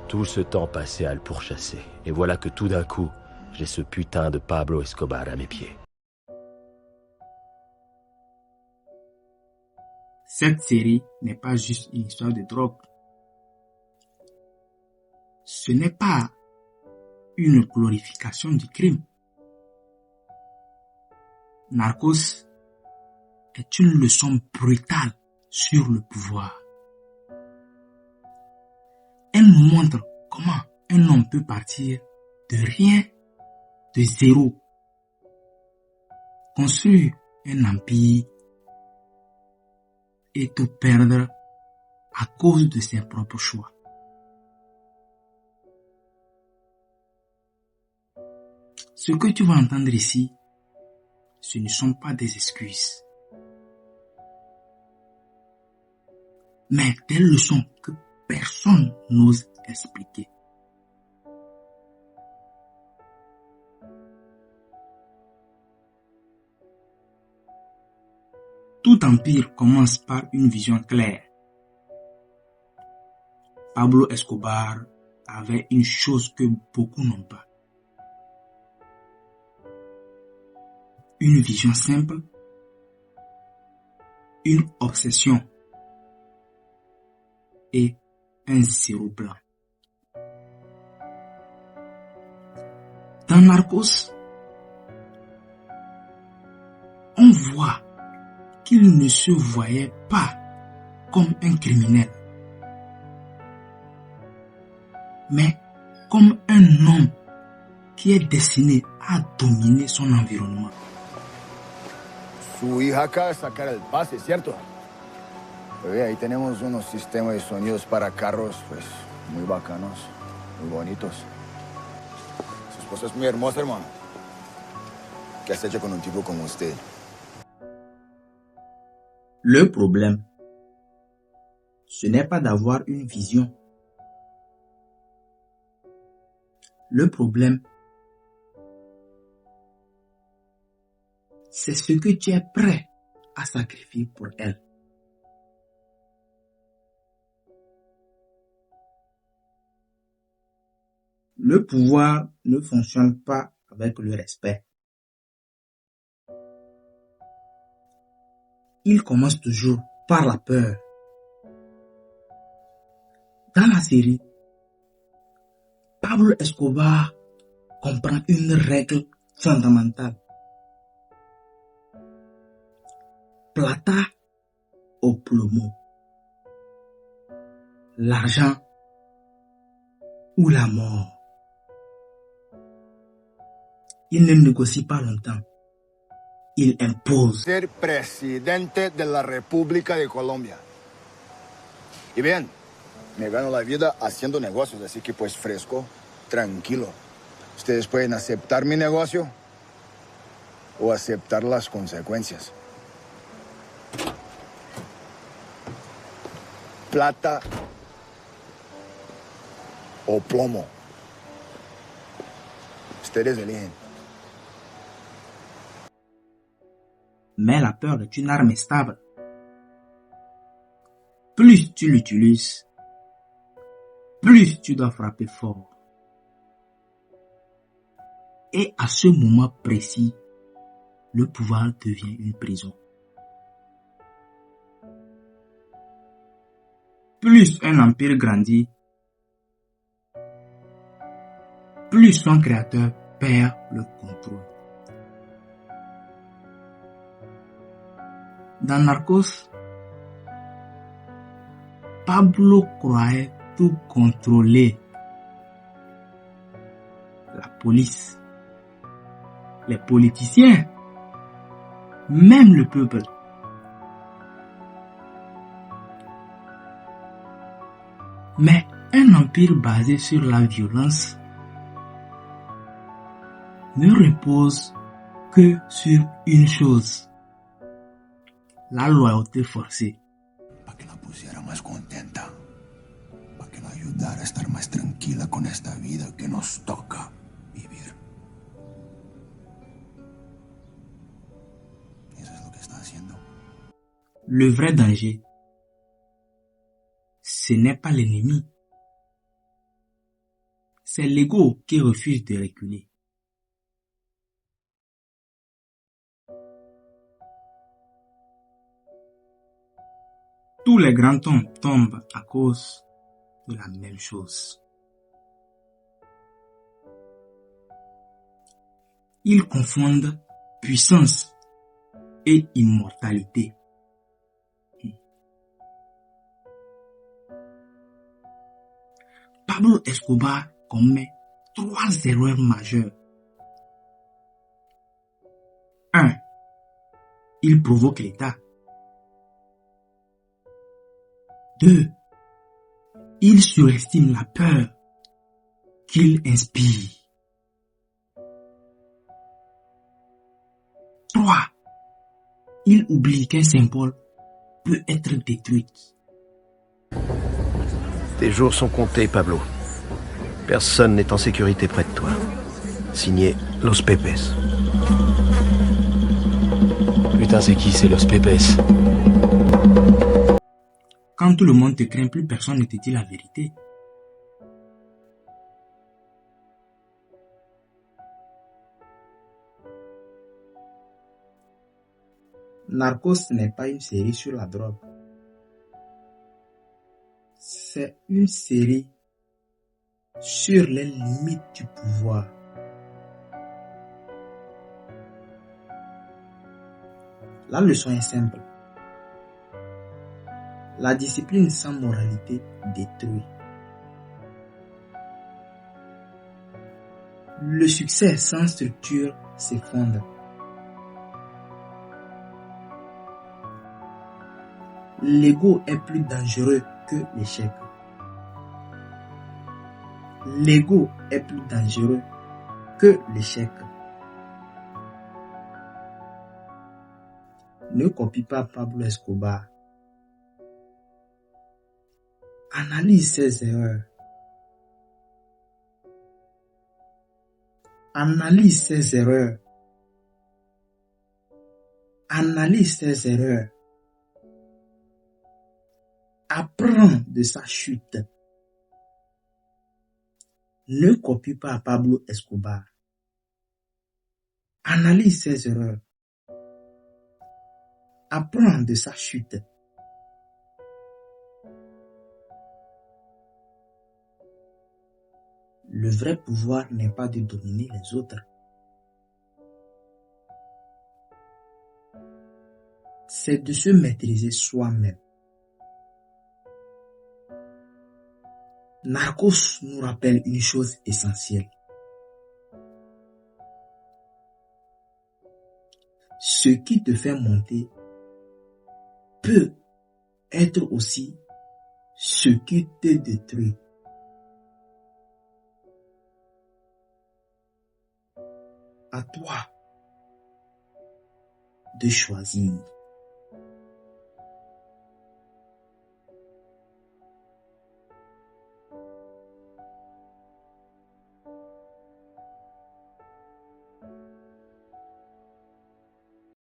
Tout ce temps passé à le pourchasser. Et voilà que tout d'un coup, j'ai ce putain de Pablo Escobar à mes pieds. Cette série n'est pas juste une histoire de drogue. Ce n'est pas une glorification du crime. Narcos est une leçon brutale sur le pouvoir. Elle nous montre comment un homme peut partir de rien, de zéro, construire un empire et tout perdre à cause de ses propres choix. Ce que tu vas entendre ici, ce ne sont pas des excuses, mais des leçons que personne n'ose expliquer. Tout empire commence par une vision claire. Pablo Escobar avait une chose que beaucoup n'ont pas. Une vision simple, une obsession et un zéro blanc. Dans Narcos, on voit qu'il ne se voyait pas comme un criminel, mais comme un homme qui est destiné à dominer son environnement. Su hija acaba de sacar el pase, ¿cierto? Pues ahí tenemos unos sistemas de sonidos para carros, pues, muy bacanos, muy bonitos. Su esposa es muy hermosa, hermano. ¿Qué has hecho con un tipo como usted? Le problème, ce n'est pas d'avoir une vision. Le problème, c'est ce que tu es prêt à sacrifier pour elle. Le pouvoir ne fonctionne pas avec le respect. Il commence toujours par la peur. Dans la série, Pablo Escobar comprend une règle fondamentale. Plata o plomo. L'argent ou la mort. Il ne négocie pas longtemps. Il impose. Ser presidente de la República de Colombia. Y bien, me gano la vida haciendo negocios, así que pues fresco, tranquilo. Ustedes pueden aceptar mi negocio o aceptar las consecuencias. Plata o plomo. Ustedes eligen. Mais la peur est une arme stable. Plus tu l'utilises, plus tu dois frapper fort. Et à ce moment précis, le pouvoir devient une prison. Plus un empire grandit, plus son créateur perd le contrôle. Dans Narcos, Pablo croyait tout contrôler. La police, les politiciens, même le peuple. Mais un empire basé sur la violence ne repose que sur une chose: la loyauté forcée. Para que la pusiera más contenta, para que la ayudara a estar más tranquila con esta vida que nos toca vivir. Eso es lo que está haciendo. Le vrai danger, ce n'est pas l'ennemi, c'est l'ego qui refuse de reculer. Tous les grands hommes tombent à cause de la même chose. Ils confondent puissance et immortalité. Pablo Escobar commet 3 erreurs majeures. 1. Il provoque l'État. 2. Il surestime la peur qu'il inspire. 3. Il oublie qu'un symbole peut être détruit. Tes jours sont comptés, Pablo. Personne n'est en sécurité près de toi. Signé Los Pepes. Putain, c'est qui, c'est Los Pepes? Quand tout le monde te craint, plus personne ne te dit la vérité. Narcos n'est pas une série sur la drogue. C'est une série sur les limites du pouvoir. La leçon est simple. La discipline sans moralité détruit. Le succès sans structure s'effondre. L'ego est plus dangereux que l'échec. L'ego est plus dangereux que l'échec. Ne copie pas Pablo Escobar. Analyse ses erreurs. Analyse ses erreurs. Analyse ses erreurs. Apprends de sa chute. Ne copie pas Pablo Escobar. Analyse ses erreurs. Apprends de sa chute. Le vrai pouvoir n'est pas de dominer les autres. C'est de se maîtriser soi-même. Narcos nous rappelle une chose essentielle. Ce qui te fait monter peut être aussi ce qui te détruit. À toi de choisir.